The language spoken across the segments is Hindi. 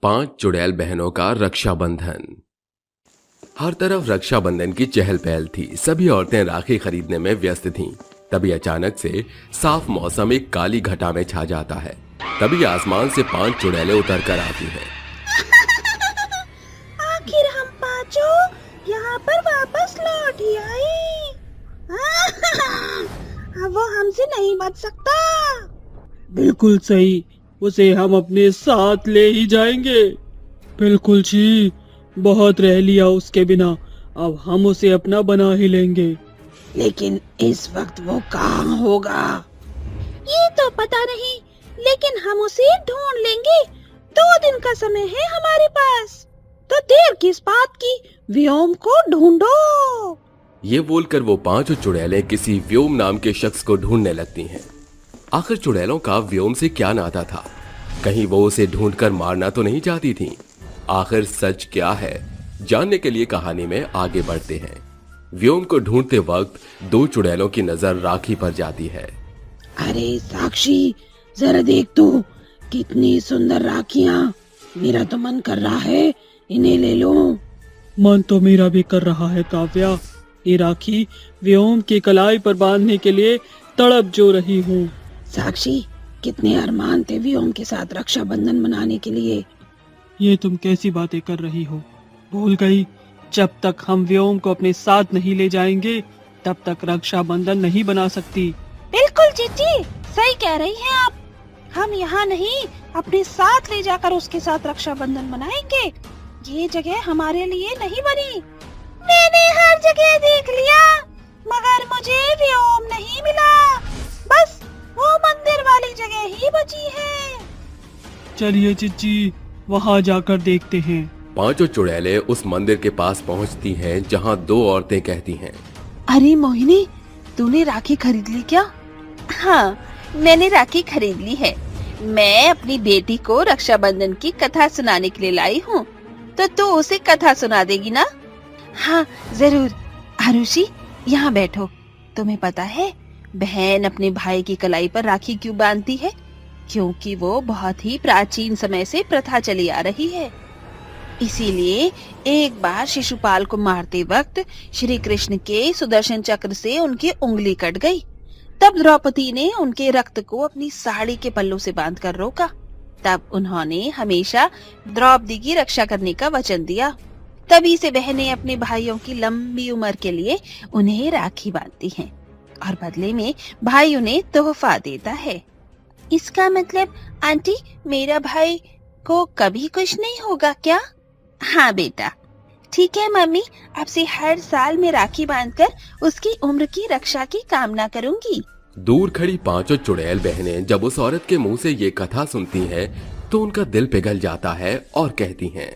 5 चुड़ैल बहनों का रक्षाबंधन। हर तरफ रक्षाबंधन की चहल पहल थी। सभी औरतें राखी खरीदने में व्यस्त थीं। तभी अचानक से साफ मौसम एक काली घटा में छा जाता है। तभी आसमान से 5 चुड़ैलें उतर कर आती हैं। आखिर हम पांचों यहाँ पर वापस लौट ही आए। अब वो हमसे नहीं बच सकता। बिल्कुल सही, उसे हम अपने साथ ले ही जाएंगे। बिल्कुल जी, बहुत रह लिया उसके बिना, अब हम उसे अपना बना ही लेंगे। लेकिन इस वक्त वो कहाँ होगा ये तो पता नहीं, लेकिन हम उसे ढूंढ लेंगे। 2 दिन का समय है हमारे पास, तो देर किस बात की, व्योम को ढूंढो। ये बोलकर वो 5 चुड़ैलें किसी व्योम नाम के शख्स को ढूंढने लगती हैं। आखिर चुड़ैलों का व्योम से क्या नाता था? कहीं वो उसे ढूंढकर मारना तो नहीं चाहती थीं? आखिर सच क्या है, जानने के लिए कहानी में आगे बढ़ते हैं। व्योम को ढूंढते वक्त 2 चुड़ैलों की नजर राखी पर जाती है। अरे साक्षी, जरा देख तो, कितनी सुंदर राखियां। मेरा तो मन कर रहा है इन्हें ले लो। मन तो मेरा भी कर रहा है काव्या। ये राखी व्योम की कलाई पर बांधने के लिए तड़प जो रही हूँ। साक्षी, कितने अरमान थे व्योम के साथ रक्षाबंधन मनाने के लिए। ये तुम कैसी बातें कर रही हो? भूल गई, जब तक हम व्योम को अपने साथ नहीं ले जाएंगे तब तक रक्षाबंधन नहीं बना सकती। बिल्कुल जीजी, सही कह रही हैं आप। हम यहाँ नहीं, अपने साथ ले जाकर उसके साथ रक्षाबंधन मनाएंगे। ये जगह हमारे लिए नहीं बनी। मैंने हर जगह देख लिया, मगर मुझे व्योम नहीं मिला। बस वो मंदिर वाली जगह ही बची है। चलिए चिच्ची, वहाँ जाकर देखते हैं। 5 चुड़ैलें उस मंदिर के पास पहुंचती हैं जहां 2 औरतें कहती हैं, अरे मोहिनी, तूने राखी खरीद ली क्या? हाँ, मैंने राखी खरीद ली है। मैं अपनी बेटी को रक्षाबंधन की कथा सुनाने के लिए लाई हूँ, तो तू उसे कथा सुना देगी ना? हाँ जरूर। आरुषि, यहाँ बैठो। तुम्हें पता है बहन अपने भाई की कलाई पर राखी क्यों बांधती है? क्योंकि वो बहुत ही प्राचीन समय से प्रथा चली आ रही है। इसीलिए एक बार शिशुपाल को मारते वक्त श्री कृष्ण के सुदर्शन चक्र से उनकी उंगली कट गई। तब द्रौपदी ने उनके रक्त को अपनी साड़ी के पल्लू से बांधकर रोका। तब उन्होंने हमेशा द्रौपदी की रक्षा करने का वचन दिया। तभी से बहनें अपने भाइयों की लंबी उम्र के लिए उन्हें राखी बांधती हैं और बदले में भाई उन्हें तोहफा देता है। इसका मतलब आंटी, मेरा भाई को कभी कुछ नहीं होगा क्या? हाँ बेटा, ठीक है मम्मी, अब से हर साल मैं राखी बांधकर उसकी उम्र की रक्षा की कामना करूंगी। दूर खड़ी 5 चुड़ैल बहनें जब उस औरत के मुंह से ये कथा सुनती हैं, तो उनका दिल पिघल जाता है और कहती हैं,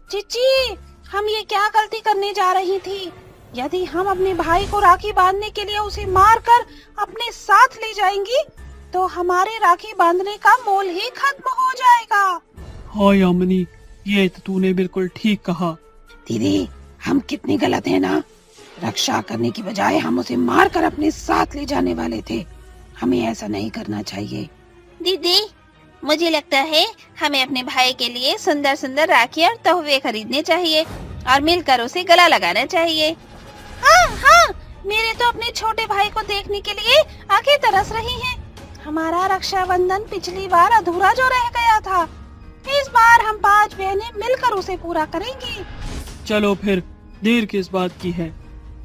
चिची, हम ये क्या गलती करने जा रही थी? यदि हम अपने भाई को राखी बांधने के लिए उसे मारकर अपने साथ ले जाएंगी, तो हमारे राखी बांधने का मोल ही खत्म हो जाएगा। हाँ यामिनी, ये तो तूने बिल्कुल ठीक कहा। दीदी, हम कितने गलत हैं ना। रक्षा करने की बजाय हम उसे मारकर अपने साथ ले जाने वाले थे। हमें ऐसा नहीं करना चाहिए। दीदी, मुझे लगता है हमें अपने भाई के लिए सुंदर सुंदर राखी और तोहफे खरीदने चाहिए और मिलकर उसे गला लगाना चाहिए। हाँ हाँ, मेरे तो अपने छोटे भाई को देखने के लिए आंखें तरस रही हैं। हमारा रक्षाबंधन पिछली बार अधूरा जो रह गया था, इस बार हम 5 बहनें मिलकर उसे पूरा करेंगी। चलो फिर, देर किस बात की है।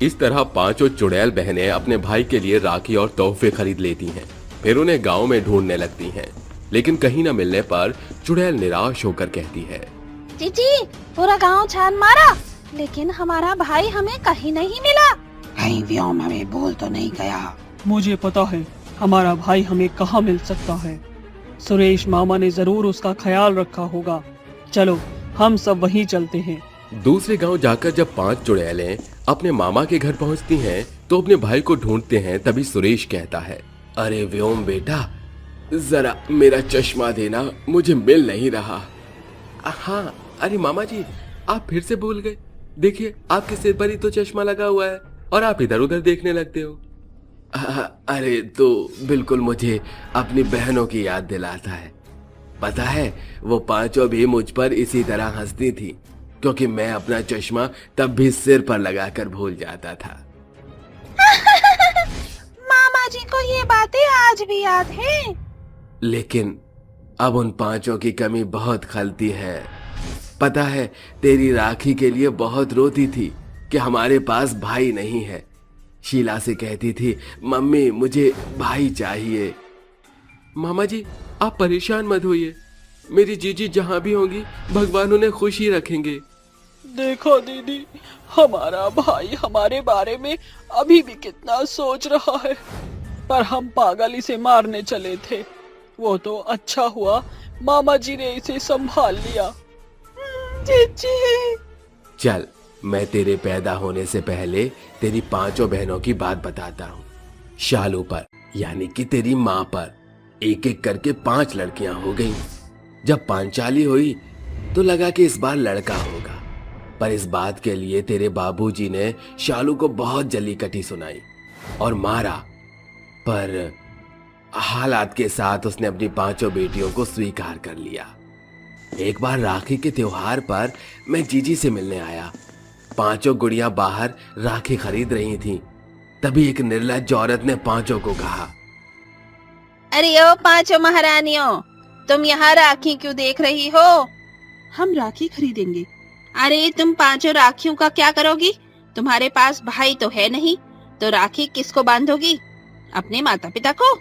इस तरह 5 चुड़ैल बहनें अपने भाई के लिए राखी और तोहफे खरीद लेती हैं। फिर उन्हें गांव में ढूंढने लगती हैं, लेकिन कहीं न मिलने पर चुड़ैल निराश होकर कहती है, जीजी, पूरा गांव छान मारा, लेकिन हमारा भाई हमें कहीं नहीं मिला। कहीं व्योम हमें भूल तो नहीं गया? मुझे पता है हमारा भाई हमें कहाँ मिल सकता है। सुरेश मामा ने जरूर उसका ख्याल रखा होगा। चलो हम सब वहीं चलते हैं। दूसरे गांव जाकर जब 5 चुड़ैलें अपने मामा के घर पहुंचती हैं, तो अपने भाई को ढूंढते हैं। तभी सुरेश कहता है, अरे व्योम बेटा, जरा मेरा चश्मा देना, मुझे मिल नहीं रहा। हाँ, अरे मामा जी, आप फिर से भूल गए। देखिए, आपके सिर पर ही तो चश्मा लगा हुआ है और आप इधर उधर देखने लगते हो। अरे तो बिल्कुल मुझे अपनी बहनों की याद दिलाता है। पता है, वो पांचों भी मुझ पर इसी तरह हंसती थी, क्योंकि मैं अपना चश्मा तब भी सिर पर लगाकर भूल जाता था। मामा जी को ये बातें आज भी याद हैं। लेकिन अब उन पांचों की कमी बहुत खलती है। पता है, तेरी राखी के लिए बहुत रोती थी कि हमारे पास भाई नहीं है। शीला से कहती थी, मम्मी मुझे भाई चाहिए। मामा जी, आप परेशान मत होइए, मेरी जीजी जहां भी होंगी भगवान उन्हें खुश ही रखेंगे। देखो दीदी, हमारा भाई हमारे बारे में अभी भी कितना सोच रहा है, पर हम पागल इसे मारने चले थे। वो तो अच्छा हुआ मामा जी ने इसे संभाल लिया। जीजी, चल, मैं तेरे पैदा होने से पहले तेरी पांचों बहनों की बात बताता हूँ। शालू पर, यानी कि तेरी माँ पर, एक एक करके 5 लड़कियां हो गईं। जब पांचाली हुई तो लगा कि इस बार लड़का होगा, पर इस बात के लिए तेरे बाबूजी ने शालू को बहुत जलीकटी सुनाई और मारा। पर हालात के साथ उसने अपनी 5 बेटियों को स्वीकार कर लिया। एक बार राखी के त्योहार पर मैं जीजी से मिलने आया। 5 गुड़िया बाहर राखी खरीद रही थीं। तभी एक निर्लज्ज औरत ने 5 को कहा, अरे ओ 5 महारानियों, तुम यहाँ राखी क्यों देख रही हो? हम राखी खरीदेंगे। अरे तुम 5 राखियों का क्या करोगी? तुम्हारे पास भाई तो है नहीं, तो राखी किसको बांधोगी? अपने माता पिता को?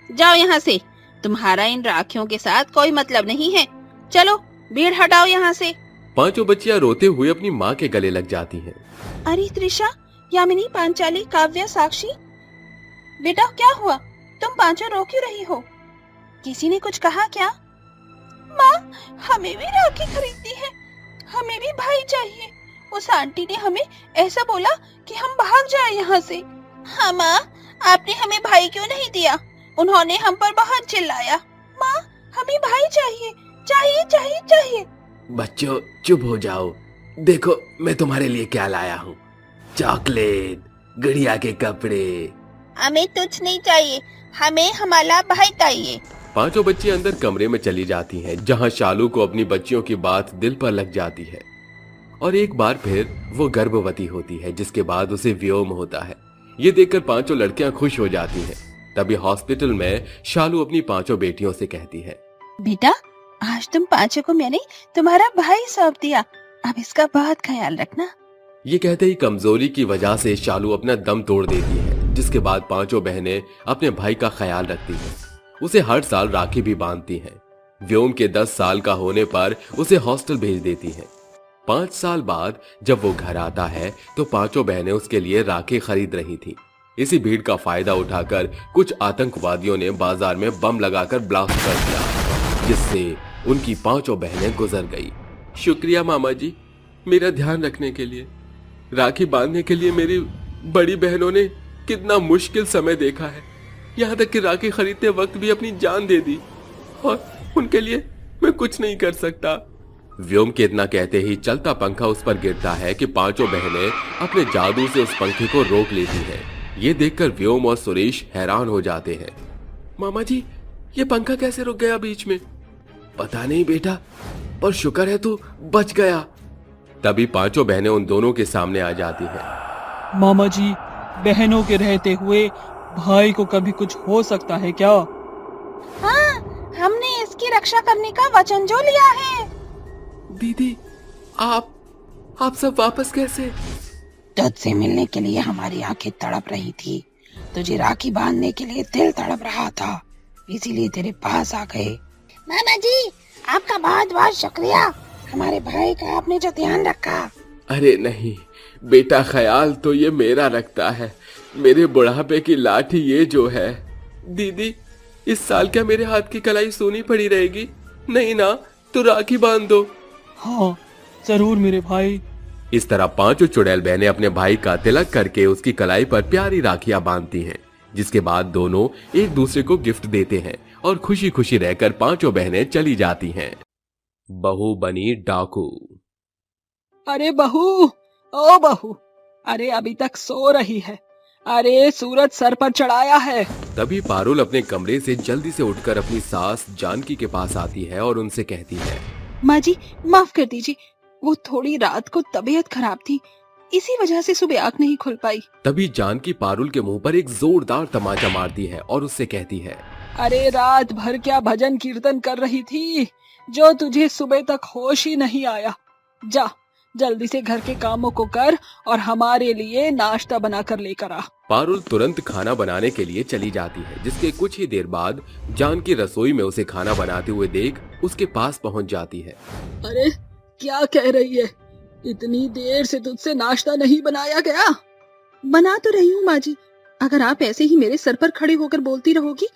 जाओ यहाँ से, तुम्हारा इन राखियों के साथ कोई मतलब नहीं है। चलो भीड़ हटाओ यहाँ से। 5 बच्चियां रोते हुए अपनी माँ के गले लग जाती हैं। अरे त्रिशा, यामिनी, पांचाली, काव्या, साक्षी, बेटा क्या हुआ? तुम 5 रो क्यों रही हो? किसी ने कुछ कहा क्या? माँ, हमें भी राखी खरीदनी है, हमें भी भाई चाहिए। उस आंटी ने हमें ऐसा बोला कि हम भाग जाए यहाँ से। हाँ माँ, आपने हमें भाई क्यों नहीं दिया? उन्होंने हम पर बहुत चिल्लाया। माँ, हमें भाई चाहिए, चाहिए चाहिए चाहिए। बच्चों चुप हो जाओ, देखो मैं तुम्हारे लिए क्या लाया हूँ। चॉकलेट, गुड़िया के कपड़े। हमें कुछ नहीं चाहिए, हमें हमारा भाई चाहिए। 5 बच्चियां अंदर कमरे में चली जाती हैं, जहां शालू को अपनी बच्चियों की बात दिल पर लग जाती है और एक बार फिर वो गर्भवती होती है, जिसके बाद उसे व्योम होता है। ये देखकर 5 लड़कियां खुश हो जाती हैं। तभी हॉस्पिटल में शालू अपनी 5 बेटियों से कहती है, बेटा, आज तुम 5 को मैंने तुम्हारा भाई सौंप दिया, अब इसका बहुत ख्याल रखना। ये कहते ही कमजोरी की वजह से शालू अपना दम तोड़ देती है, जिसके बाद 5 बहनें अपने भाई का ख्याल रखती हैं। उसे हर साल राखी भी बांधती हैं। व्योम के 10 साल का होने पर उसे हॉस्टल भेज देती हैं। 5 साल बाद जब वो घर आता है तो 5 बहनें उसके लिए राखी खरीद रही थी। इसी भीड़ का फायदा उठाकर कुछ आतंकवादियों ने बाजार में बम लगाकर ब्लास्ट कर दिया, जिससे उनकी 5 बहनें गुजर गई। शुक्रिया मामा जी, मेरा ध्यान रखने के लिए। राखी बांधने के लिए मेरी बड़ी बहनों ने कितना मुश्किल समय देखा है, यहाँ तक कि राखी खरीदते वक्त भी अपनी जान दे दी, और उनके लिए मैं कुछ नहीं कर सकता। व्योम के इतना कहते ही चलता पंखा उस पर गिरता है कि 5 बहनें अपने जादू से उस पंखे को रोक लेती हैं। ये देखकर व्योम और सुरेश हैरान हो जाते हैं। मामा जी, ये पंखा कैसे रुक गया बीच में? पता नहीं बेटा, पर शुक्र है तू बच गया। तभी 5 बहनें उन दोनों के सामने आ जाती हैं। मामा जी, बहनों के रहते हुए भाई को कभी कुछ हो सकता है क्या? हाँ, हमने इसकी रक्षा करने का वचन जो लिया है। दीदी, आप सब वापस कैसे? तुझसे मिलने के लिए हमारी आंखें तड़प रही थी, तुझे राखी बांधने के लिए दिल तड़प रहा था, इसीलिए तेरे पास आ गए। मामा जी, आपका बहुत बहुत शुक्रिया, हमारे भाई का आपने जो ध्यान रखा। अरे नहीं बेटा, ख्याल तो ये मेरा रखता है, मेरे बुढ़ापे की लाठी ये जो है। दीदी, इस साल क्या मेरे हाथ की कलाई सूनी पड़ी रहेगी? नहीं ना, तो राखी बांध दो। हाँ जरूर मेरे भाई। इस तरह 5 चुड़ैल बहनें अपने भाई का तिलक करके उसकी कलाई पर प्यारी राखियां बांधती हैं, जिसके बाद दोनों एक दूसरे को गिफ्ट देते हैं और खुशी खुशी रहकर 5 बहनें चली जाती हैं। बहू बनी डाकू। अरे बहू, ओ बहू, अरे अभी तक सो रही है? अरे सूरज सर पर चढ़ाया है। तभी पारुल अपने कमरे से जल्दी से उठकर अपनी सास जानकी के पास आती है और उनसे कहती है, माँ जी माफ कर दीजिए, वो थोड़ी रात को तबीयत खराब थी, इसी वजह से सुबह आंख नहीं खुल पाई। तभी जानकी पारुल के मुंह पर एक जोरदार तमाचा मारती है और उससे कहती है, अरे रात भर क्या भजन कीर्तन कर रही थी जो तुझे सुबह तक होश ही नहीं आया। जा जल्दी से घर के कामों को कर और हमारे लिए नाश्ता बना कर लेकर आ। पारुल तुरंत खाना बनाने के लिए चली जाती है, जिसके कुछ ही देर बाद जानकी रसोई में उसे खाना बनाते हुए देख उसके पास पहुंच जाती है। अरे क्या कह रही है, इतनी देर से तुझसे नाश्ता नहीं बनाया गया? बना तो रही हूँ माँ जी, अगर आप ऐसे ही मेरे सर पर खड़े होकर बोलती रहोगी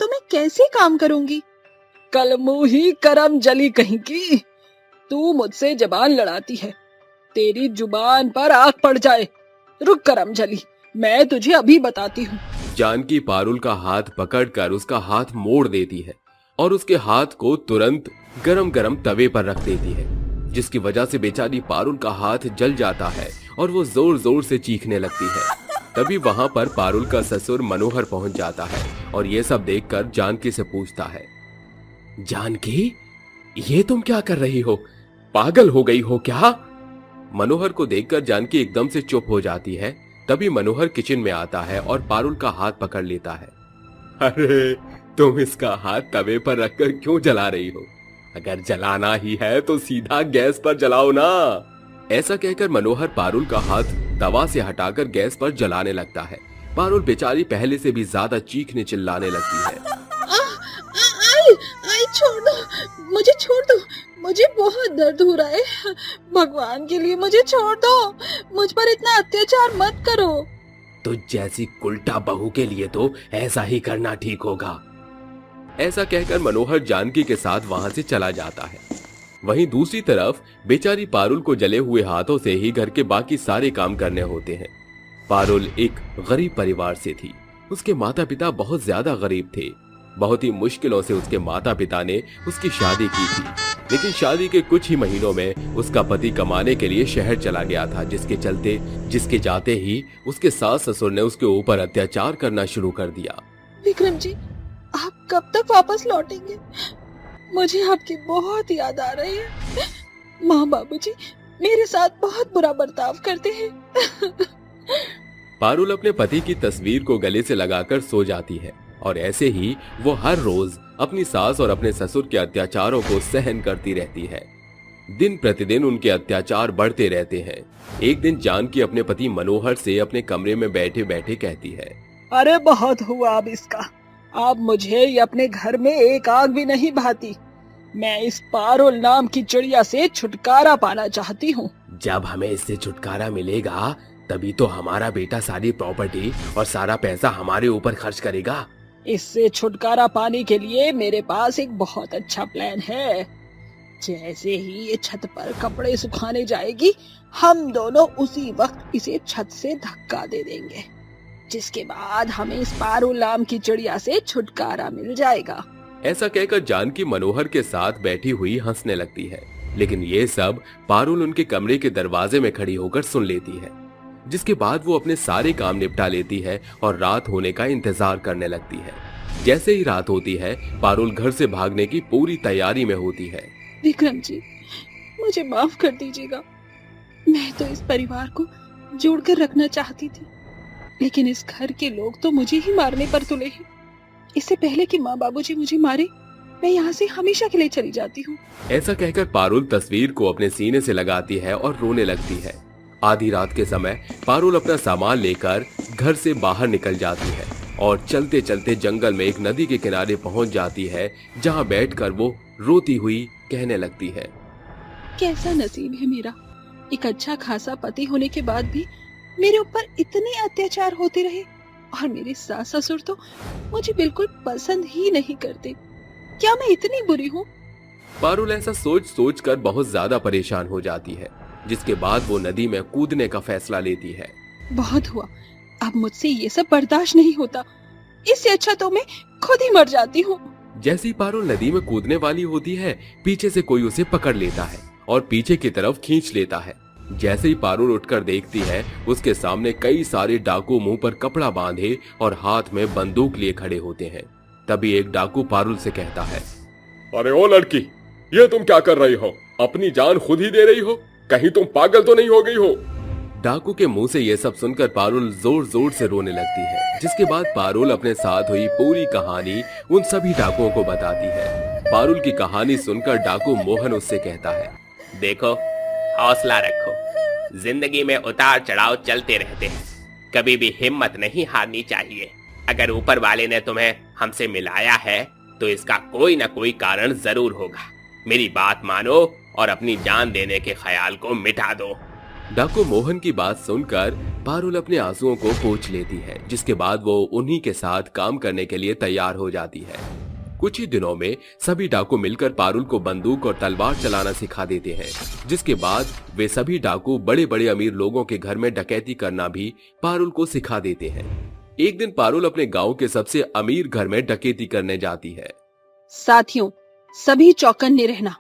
तो मैं कैसे काम करूँगी? कल मुंही करम जली कहीं की, तू मुझसे जबान लड़ाती है, तेरी जुबान पर आग पड़ जाए। रुक करम जली, मैं तुझे अभी बताती हूँ। जानकी पारुल का हाथ पकड़कर उसका हाथ मोड़ देती है और उसके हाथ को तुरंत गरम गरम तवे पर रख देती है, जिसकी वजह से बेचारी पारुल का हाथ जल जाता है और वो जोर जोर से चीखने लगती है। तभी वहां पर पारुल का ससुर मनोहर पहुंच जाता है और ये सब देखकर जानकी से पूछता है, जानकी ये तुम क्या कर रही हो, पागल हो गई हो क्या? मनोहर को देखकर जानकी एकदम से चुप हो जाती है। तभी मनोहर किचन में आता है और पारुल का हाथ पकड़ लेता है। अरे तुम इसका हाथ तवे पर रखकर क्यों जला रही हो? अगर जलाना ही है तो सीधा गैस पर जलाओ ना। ऐसा कहकर मनोहर पारुल का हाथ तवा से हटाकर गैस पर जलाने लगता है। पारुल बेचारी पहले से भी ज्यादा चीखने चिल्लाने लगती है। आई छोड़ दो, मुझे छोड़ दो, मुझे बहुत दर्द हो रहा है, भगवान के लिए मुझे छोड़ दो, मुझ पर इतना अत्याचार मत करो। तो जैसी उल्टा बहू के लिए तो ऐसा ही करना ठीक होगा। ऐसा कहकर मनोहर जानकी के साथ वहां से चला जाता है। वहीं दूसरी तरफ बेचारी पारुल को जले हुए हाथों से ही घर के बाकी सारे काम करने होते हैं। पारुल एक गरीब परिवार से थी। उसके माता पिता बहुत ज्यादा गरीब थे। बहुत ही मुश्किलों से उसके माता पिता ने उसकी शादी की थी, लेकिन शादी के कुछ ही महीनों में उसका पति कमाने के लिए शहर चला गया था, जिसके जाते ही उसके सास ससुर ने उसके ऊपर अत्याचार करना शुरू कर दिया। विक्रम जी, आप कब तक वापस लौटेंगे? मुझे आपकी बहुत याद आ रही है। माँ बाबूजी मेरे साथ बहुत बुरा बर्ताव करते हैं। पारुल अपने पति की तस्वीर को गले से लगाकर सो जाती है और ऐसे ही वो हर रोज अपनी सास और अपने ससुर के अत्याचारों को सहन करती रहती है। दिन प्रतिदिन उनके अत्याचार बढ़ते रहते हैं। एक दिन जानकी अपने पति मनोहर से अपने कमरे में बैठे बैठे कहती है, अरे बहुत हुआ अब इसका, अब मुझे ये अपने घर में एक आग भी नहीं भाती। मैं इस पारुल नाम की चिड़िया से छुटकारा पाना चाहती हूँ। जब हमें इससे छुटकारा मिलेगा तभी तो हमारा बेटा सारी प्रॉपर्टी और सारा पैसा हमारे ऊपर खर्च करेगा। इससे छुटकारा पाने के लिए मेरे पास एक बहुत अच्छा प्लान है। जैसे ही ये छत पर कपड़े सुखाने जाएगी, हम दोनों उसी वक्त इसे छत से धक्का दे देंगे, जिसके बाद हमें इस पारुल नाम की चिड़िया से छुटकारा मिल जाएगा। ऐसा कहकर जानकी मनोहर के साथ बैठी हुई हंसने लगती है, लेकिन ये सब पारुल उनके कमरे के दरवाजे में खड़ी होकर सुन लेती है, जिसके बाद वो अपने सारे काम निपटा लेती है और रात होने का इंतजार करने लगती है। जैसे ही रात होती है, पारुल घर से भागने की पूरी तैयारी में होती है। विक्रम जी, मुझे माफ कर दीजिएगा। मैं तो इस परिवार को जोड़कर रखना चाहती थी, लेकिन इस घर के लोग तो मुझे ही मारने पर तुले हैं। इससे पहले कि माँ बाबूजी मुझे मारे, मैं यहाँ से हमेशा के लिए चली जाती हूँ। ऐसा कहकर पारुल तस्वीर को अपने सीने से लगाती है और रोने लगती है। आधी रात के समय पारुल अपना सामान लेकर घर से बाहर निकल जाती है और चलते चलते जंगल में एक नदी के किनारे पहुंच जाती है, जहां बैठकर वो रोती हुई कहने लगती है, कैसा नसीब है मेरा, एक अच्छा खासा पति होने के बाद भी मेरे ऊपर इतने अत्याचार होते रहे, और मेरे सास ससुर तो मुझे बिल्कुल पसंद ही नहीं करते। क्या मैं इतनी बुरी हूँ? पारुल ऐसा सोच सोच कर बहुत ज्यादा परेशान हो जाती है, जिसके बाद वो नदी में कूदने का फैसला लेती है। बहुत हुआ, अब मुझसे ये सब बर्दाश्त नहीं होता, इससे अच्छा तो मैं खुद ही मर जाती हूँ। जैसी पारुल नदी में कूदने वाली होती है, पीछे से कोई उसे पकड़ लेता है और पीछे की तरफ खींच लेता है। जैसे ही पारुल उठकर देखती है, उसके सामने कई सारे डाकू मुंह पर कपड़ा बांधे और हाथ में बंदूक लिए खड़े होते हैं। तभी एक डाकू पारुल से कहता है, अरे ओ लड़की, ये तुम क्या कर रही हो? अपनी जान खुद ही दे रही हो? कहीं तुम पागल तो नहीं हो गई हो? डाकू के मुंह से यह सब सुनकर पारुल जोर जोर से रोने लगती है, जिसके बाद पारुल अपने साथ हुई पूरी कहानी उन सभी डाकुओं को बताती है। पारुल की कहानी सुनकर डाकू मोहन उससे कहता है, देखो, हौसला रखो, जिंदगी में उतार चढ़ाव चलते रहते हैं, कभी भी हिम्मत नहीं हारनी चाहिए। अगर ऊपर वाले ने तुम्हें हमसे मिलाया है तो इसका कोई ना कोई कारण जरूर होगा। मेरी बात मानो और अपनी जान देने के ख्याल को मिटा दो। डाकू मोहन की बात सुनकर पारुल अपने आंसुओं को पोंछ लेती है, जिसके बाद वो उन्हीं के साथ काम करने के लिए तैयार हो जाती है। कुछ ही दिनों में सभी डाकू मिलकर पारुल को बंदूक और तलवार चलाना सिखा देते हैं, जिसके बाद वे सभी डाकू बड़े बड़े अमीर लोगों के घर में डकैती करना भी पारुल को सिखा देते हैं। एक दिन पारुल अपने गांव के सबसे अमीर घर में डकैती करने जाती है। साथियों, सभी चौकन्ने रहना,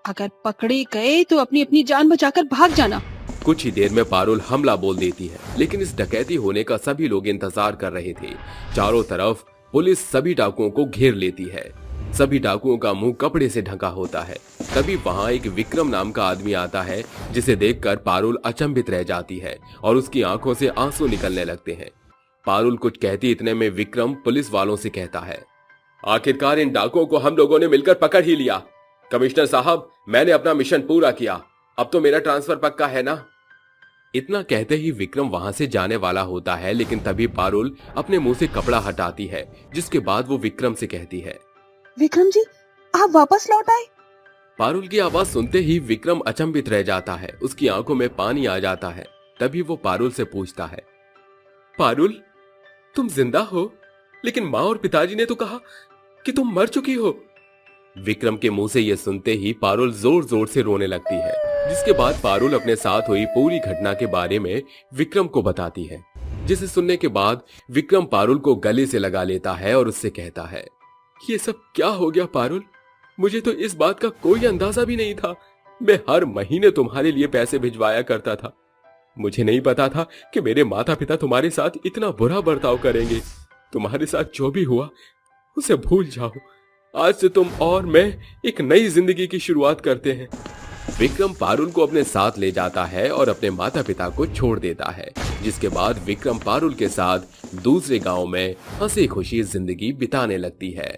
अगर पकड़े गए तो अपनी अपनी जान बचाकर भाग जाना। कुछ ही देर में पारुल हमला बोल देती है, लेकिन इस डकैती होने का सभी लोग इंतजार कर रहे थे। चारों तरफ पुलिस सभी डाकुओं को घेर लेती है। सभी डाकुओं का मुंह कपड़े से ढका होता है। तभी वहां एक विक्रम नाम का आदमी आता है, जिसे देखकर पारुल अचंभित रह जाती है और उसकी आंखों से आंसू निकलने लगते हैं। पारुल कुछ कहती इतने में विक्रम पुलिस वालों से कहता है, आखिरकार इन डाकुओं को हम लोगों ने मिलकर पकड़ ही लिया। कमिश्नर साहब, मैंने अपना मिशन पूरा किया, अब तो मेरा ट्रांसफर पक्का है ना? इतना कहते ही विक्रम वहां से जाने वाला होता है, लेकिन तभी पारुल अपने मुंह से कपड़ा हटाती है, जिसके बाद वो विक्रम से कहती है, विक्रम जी, आप वापस लौट आए। पारुल की आवाज सुनते ही विक्रम अचंभित रह जाता है, उसकी आंखों में पानी आ जाता है। तभी वो पारुल से पूछता है, पारुल, तुम जिंदा हो? लेकिन माँ और पिताजी ने तो कहा कि तुम मर चुकी हो। विक्रम के मुंह से यह सुनते ही पारुल जोर जोर से रोने लगती है, जिसके बाद पारुल अपने साथ हुई पूरी घटना के बारे में विक्रम को बताती है, जिसे सुनने के बाद विक्रम पारुल को गले से लगा लेता है और उससे कहता है, ये सब क्या हो गया पारुल? मुझे तो इस बात का कोई अंदाजा भी नहीं था। मैं हर महीने तुम्हारे लिए पैसे भिजवाया करता था। मुझे नहीं पता था कि मेरे माता पिता तुम्हारे साथ इतना बुरा बर्ताव करेंगे। तुम्हारे साथ जो भी हुआ उसे भूल जाओ। आज से तुम और मैं एक नई जिंदगी की शुरुआत करते हैं। विक्रम पारुल को अपने साथ ले जाता है और अपने माता पिता को छोड़ देता है, जिसके बाद विक्रम पारुल के साथ दूसरे गांव में हंसी खुशी जिंदगी बिताने लगती है।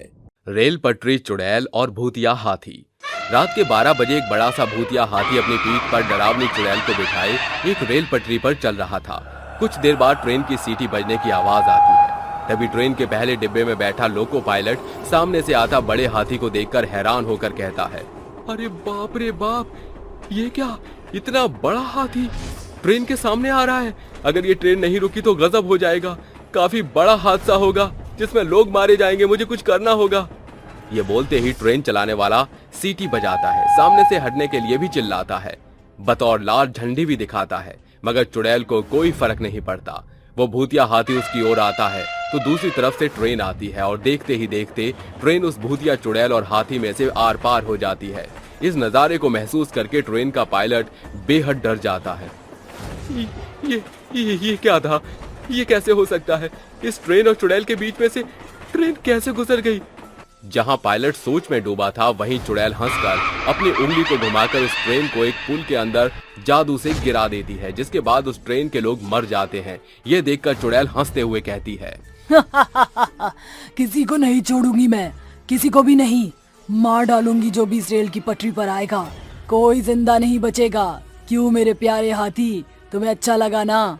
रेल पटरी, चुड़ैल और भूतिया हाथी। रात के 12 बजे एक बड़ा सा भूतिया हाथी अपनी पीठ पर डरावनी चुड़ैल को बिठाए एक रेल पटरी पर चल रहा था। कुछ देर बाद ट्रेन की सीटी बजने की आवाज आती है। तभी ट्रेन के पहले डिब्बे में बैठा लोको पायलट सामने से आता बड़े हाथी को देखकर हैरान होकर कहता है, अरे बाप रे बाप, ये क्या, इतना बड़ा हाथी ट्रेन के सामने आ रहा है। अगर ये ट्रेन नहीं रुकी तो गजब हो जाएगा, काफी बड़ा हादसा होगा जिसमें लोग मारे जाएंगे, मुझे कुछ करना होगा। ये बोलते ही ट्रेन चलाने वाला सीटी बजाता है, सामने से हटने के लिए भी चिल्लाता है, बतौर लाल झंडी भी दिखाता है, मगर चुड़ैल को कोई फर्क नहीं पड़ता। वो भूतिया हाथी उसकी ओर आता है तो दूसरी तरफ से ट्रेन आती है और देखते ही देखते ट्रेन उस भूतिया चुड़ैल और हाथी में से आर पार हो जाती है। इस नजारे को महसूस करके ट्रेन का पायलट बेहद डर जाता है। ये क्या था? ये कैसे हो सकता है? इस ट्रेन और चुड़ैल के बीच में से ट्रेन कैसे गुजर गई? जहां पायलट सोच में डूबा था, वहीं चुड़ैल हंसकर अपनी उंगली को घुमाकर उस ट्रेन को एक पुल के अंदर जादू से गिरा देती है, जिसके बाद उस ट्रेन के लोग मर जाते हैं। ये देखकर चुड़ैल हंसते हुए कहती है, किसी को नहीं छोड़ूंगी मैं, किसी को भी नहीं। मार डालूंगी जो भी इस रेल की पटरी पर आएगा, कोई जिंदा नहीं बचेगा। क्यों मेरे प्यारे हाथी, तुम्हें अच्छा लगा ना?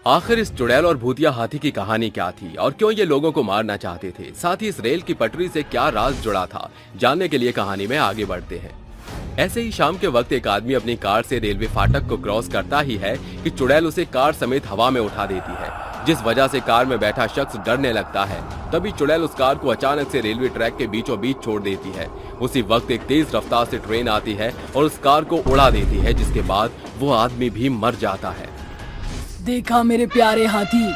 आखिर इस चुड़ैल और भूतिया हाथी की कहानी क्या थी और क्यों ये लोगों को मारना चाहते थे? साथ ही इस रेल की पटरी से क्या राज जुड़ा था, जानने के लिए कहानी में आगे बढ़ते हैं। ऐसे ही शाम के वक्त एक आदमी अपनी कार से रेलवे फाटक को क्रॉस करता ही है कि चुड़ैल उसे कार समेत हवा में उठा देती है, जिस वजह से कार में बैठा शख्स डरने लगता है। तभी चुड़ैल उस कार को अचानक से रेलवे ट्रैक के बीचों बीच छोड़ देती है। उसी वक्त एक तेज रफ्तार से ट्रेन आती है और उस कार को उड़ा देती है, जिसके बाद वो आदमी भी मर जाता है। देखा मेरे प्यारे हाथी,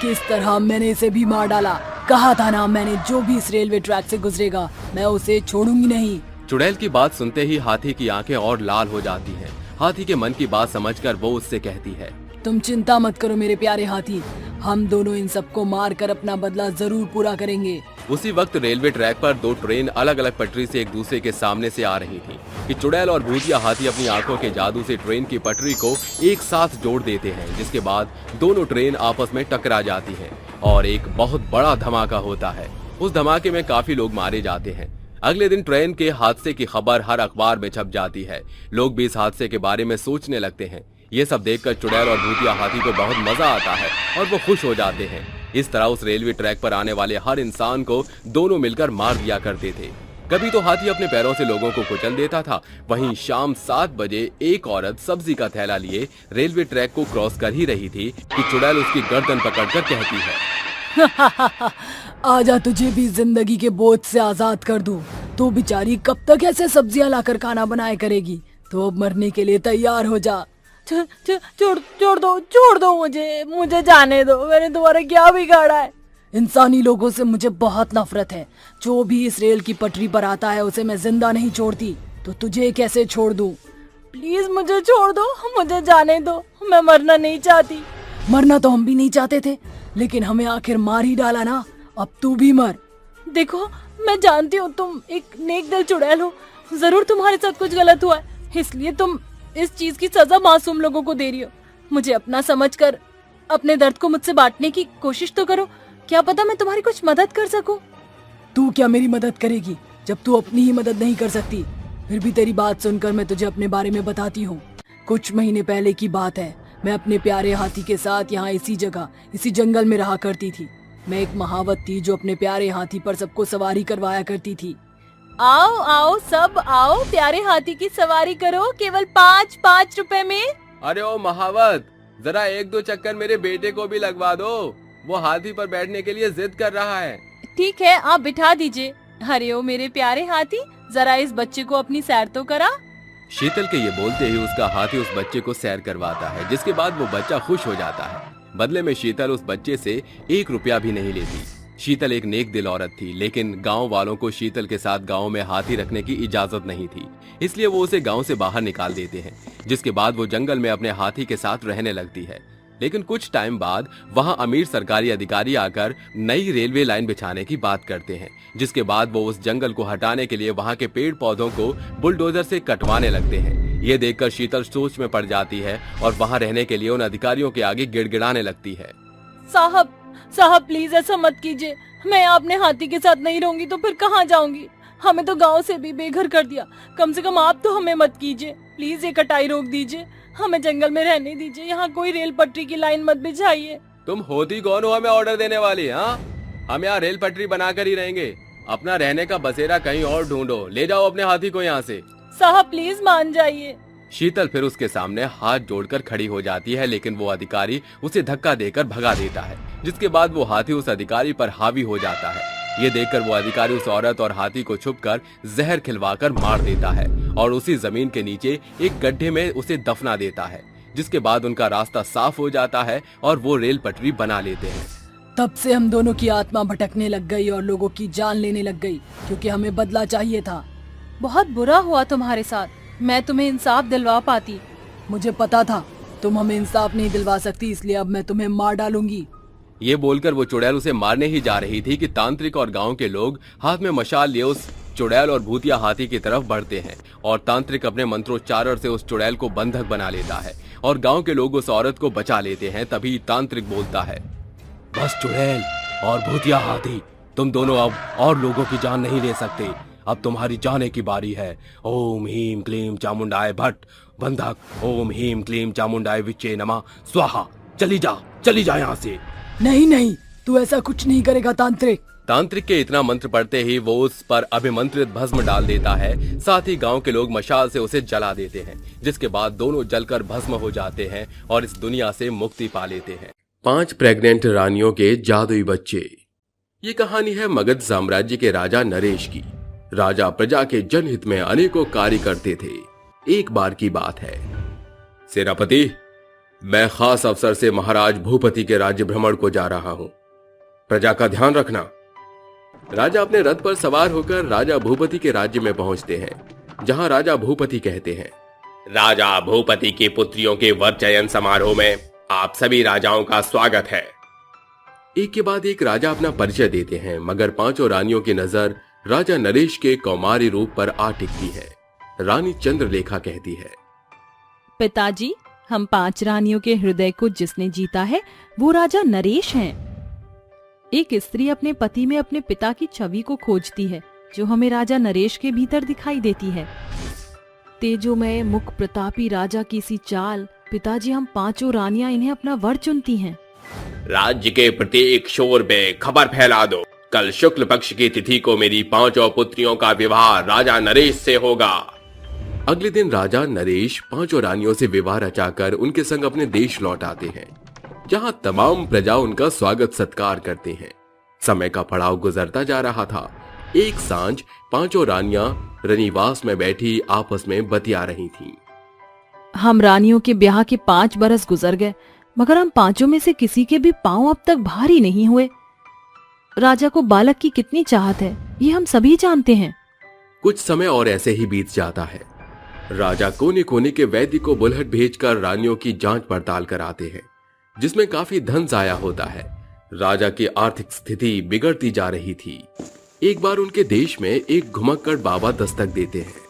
किस तरह मैंने इसे भी मार डाला। कहा था ना मैंने, जो भी इस रेलवे ट्रैक से गुजरेगा मैं उसे छोड़ूंगी नहीं। चुड़ैल की बात सुनते ही हाथी की आंखें और लाल हो जाती हैं। हाथी के मन की बात समझकर वो उससे कहती है, तुम चिंता मत करो मेरे प्यारे हाथी, हम दोनों इन सबको मार कर अपना बदला जरूर पूरा करेंगे। उसी वक्त रेलवे ट्रैक पर दो ट्रेन अलग अलग पटरी से एक दूसरे के सामने से आ रही थी कि चुड़ैल और भूतिया हाथी अपनी आंखों के जादू से ट्रेन की पटरी को एक साथ जोड़ देते हैं, जिसके बाद दोनों ट्रेन आपस में टकरा जाती हैं और एक बहुत बड़ा धमाका होता है। उस धमाके में काफी लोग मारे जाते हैं। अगले दिन ट्रेन के हादसे की खबर हर अखबार में छप जाती है। लोग भी इस हादसे के बारे में सोचने लगते हैं। ये सब देखकर चुड़ैल और भूतिया हाथी को बहुत मजा आता है और वो खुश हो जाते हैं। इस तरह उस रेलवे ट्रैक पर आने वाले हर इंसान को दोनों मिलकर मार दिया करते थे। कभी तो हाथी अपने पैरों से लोगों को कुचल देता था। वहीं शाम 7 बजे एक औरत सब्जी का थैला लिए रेलवे ट्रैक को क्रॉस कर ही रही थी कि चुड़ैल उसकी गर्दन पकड़कर कहती है, आजा तुझे भी जिंदगी के बोझ से आजाद कर दूं। तो बेचारी कब तक ऐसे सब्जियां लाकर खाना बनाए करेगी? तो अब मरने के लिए तैयार हो जा। छोड़ दो मुझे जाने दो। मैंने तुम्हारा क्या बिगाड़ा है? इंसानी लोगों से मुझे बहुत नफरत है। जो भी इस रेल की पटरी पर आता है उसे मैं जिंदा नहीं छोड़ती, तो तुझे कैसे छोड़ दूं? प्लीज मुझे छोड़ दो, मुझे जाने दो। मैं मरना नहीं चाहती। मरना तो हम भी नहीं चाहते थे, लेकिन हमें आखिर मार ही डाला ना। अब तू भी मर। देखो, मैं जानती हूँ तुम एक नेक दिल चुड़ैल हो। जरूर तुम्हारे साथ कुछ गलत हुआ है, इसलिए तुम इस चीज की सजा मासूम लोगों को दे रही हो। मुझे अपना समझकर अपने दर्द को मुझसे बांटने की कोशिश तो करो। क्या पता मैं तुम्हारी कुछ मदद कर सकूं। तू क्या मेरी मदद करेगी जब तू अपनी ही मदद नहीं कर सकती? फिर भी तेरी बात सुनकर मैं तुझे अपने बारे में बताती हूँ। कुछ महीने पहले की बात है। मैं अपने प्यारे हाथी के साथ यहाँ इसी जगह, इसी जंगल में रहा करती थी। मैं एक महावत थी जो अपने प्यारे हाथी पर सबको सवारी करवाया करती थी। आओ आओ सब आओ, प्यारे हाथी की सवारी करो केवल 5-5 रुपए में। अरे ओ महावत, जरा 1-2 चक्कर मेरे बेटे को भी लगवा दो। वो हाथी पर बैठने के लिए जिद कर रहा है। ठीक है, आप बिठा दीजिए। अरे ओ मेरे प्यारे हाथी, जरा इस बच्चे को अपनी सैर तो करा। शीतल के ये बोलते ही उसका हाथी उस बच्चे को सैर करवाता है, जिसके बाद वो बच्चा खुश हो जाता है। बदले में शीतल उस बच्चे से 1 रुपया भी नहीं लेती। शीतल एक नेक दिल औरत थी, लेकिन गांव वालों को शीतल के साथ गांव में हाथी रखने की इजाजत नहीं थी, इसलिए वो उसे गांव से बाहर निकाल देते हैं। जिसके बाद वो जंगल में अपने हाथी के साथ रहने लगती है। लेकिन कुछ टाइम बाद वहां अमीर सरकारी अधिकारी आकर नई रेलवे लाइन बिछाने की बात करते हैं, जिसके बाद वो उस जंगल को हटाने के लिए वहां के पेड़ पौधों को बुलडोजर से कटवाने लगते हैं। ये देखकर शीतल सोच में पड़ जाती है और वहां रहने के लिए उन अधिकारियों के आगे गिड़गिड़ाने लगती है। साहब प्लीज ऐसा मत कीजिए। मैं अपने हाथी के साथ नहीं रहूंगी तो फिर कहाँ जाऊंगी? हमें तो गांव से भी बेघर कर दिया। कम से कम आप तो हमें मत कीजिए। प्लीज ये कटाई रोक दीजिए, हमें जंगल में रहने दीजिए। यहाँ कोई रेल पटरी की लाइन मत बिछाइए। तुम होती कौन हो हमें ऑर्डर देने वाली? हाँ, हम यहाँ रेल पटरी बनाकर ही रहेंगे। अपना रहने का बसेरा कहीं और ढूंढो। ले जाओ अपने हाथी को यहाँ से। साहब प्लीज मान जाइए। शीतल फिर उसके सामने हाथ जोड़कर खड़ी हो जाती है, लेकिन वो अधिकारी उसे धक्का देकर भगा देता है, जिसके बाद वो हाथी उस अधिकारी पर हावी हो जाता है। ये देखकर वो अधिकारी उस औरत और हाथी को छुपकर जहर खिलवाकर मार देता है और उसी जमीन के नीचे एक गड्ढे में उसे दफना देता है। जिसके बाद उनका रास्ता साफ हो जाता है और वो रेल पटरी बना लेते हैं। तब से हम दोनों की आत्मा भटकने लग गई और लोगों की जान लेने लग गई, क्योंकि हमें बदला चाहिए था। बहुत बुरा हुआ तुम्हारे साथ। मैं तुम्हें इंसाफ दिलवा पाती। मुझे पता था तुम हमें इंसाफ नहीं दिलवा सकती, इसलिए अब मैं तुम्हें मार डालूंगी। ये बोलकर वो चुड़ैल उसे मारने ही जा रही थी कि तांत्रिक और गांव के लोग हाथ में मशाल लिए उस चुड़ैल और भूतिया हाथी की तरफ बढ़ते हैं और तांत्रिक अपने मंत्रोच्चारण से उस चुड़ैल को बंधक बना लेता है और गांव के लोग उस औरत को बचा लेते हैं। तभी तांत्रिक बोलता है, बस चुड़ैल और भूतिया हाथी, तुम दोनों अब और लोगों की जान नहीं ले सकते। अब तुम्हारी जाने की बारी है। ओम हीम क्लीम चामुंडाय भट्ट बंधक। ओम हीम क्लीम चामुंडाय विच्चे नमः स्वाहा। चली जा यहाँ से। नहीं, तू ऐसा कुछ नहीं करेगा तांत्रिक। तांत्रिक के इतना मंत्र पढ़ते ही वो उस पर अभिमंत्रित भस्म डाल देता है। साथ ही गांव के लोग मशाल से उसे जला देते हैं, जिसके बाद दोनों जलकर भस्म हो जाते हैं और इस दुनिया से मुक्ति पा लेते हैं। 5 प्रेग्नेंट रानियों के जादुई बच्चे। ये कहानी है मगध साम्राज्य के राजा नरेश की। राजा प्रजा के जनहित में अनेकों कार्य करते थे। एक बार की बात है, सेनापति, मैं खास अवसर से महाराज भूपति के राज्य भ्रमण को जा रहा हूं। प्रजा का ध्यान रखना। राजा अपने रथ पर सवार होकर राजा भूपति के राज्य में पहुंचते हैं, जहां राजा भूपति कहते हैं, राजा भूपति की पुत्रियों के वर चयन समारोह में आप सभी राजाओं का स्वागत है। एक के बाद एक राजा अपना परिचय देते हैं, मगर पांचों रानियों की नजर राजा नरेश के कौमारी रूप पर आ टिकती है। रानी चंद्रलेखा कहती है, पिताजी, हम 5 रानियों के हृदय को जिसने जीता है वो राजा नरेश हैं। एक स्त्री अपने पति में अपने पिता की छवि को खोजती है, जो हमें राजा नरेश के भीतर दिखाई देती है। तेजोमय मुख प्रतापी राजा की सी चाल, पिताजी, हम 5 रानियां इन्हें अपना वर चुनती हैं। राज्य के प्रत्येक शोर में खबर फैला दो, कल शुक्ल पक्ष की तिथि को मेरी 5 पुत्रियों का विवाह राजा नरेश से होगा। अगले दिन राजा नरेश 5 रानियों से विवाह रचाकर उनके संग अपने देश लौट आते हैं, जहां तमाम प्रजा उनका स्वागत सत्कार करते हैं। समय का पड़ाव गुजरता जा रहा था। एक सांझ 5 रानियां रनिवास में बैठी आपस में बतिया रही थीं। हम रानियों के ब्याह के 5 बरस गुजर गए, मगर हम 5 में से किसी के भी पांव अब तक भारी नहीं हुए। राजा को बालक की कितनी चाहत है, ये हम सभी जानते हैं। कुछ समय और ऐसे ही बीत जाता है। राजा कोने कोने के वैद्य को बुलहट भेजकर रानियों की जांच पड़ताल कराते हैं, जिसमें काफी धन जाया होता है। राजा की आर्थिक स्थिति बिगड़ती जा रही थी। एक बार उनके देश में एक घुमक्कड़ बाबा दस्तक देते हैं।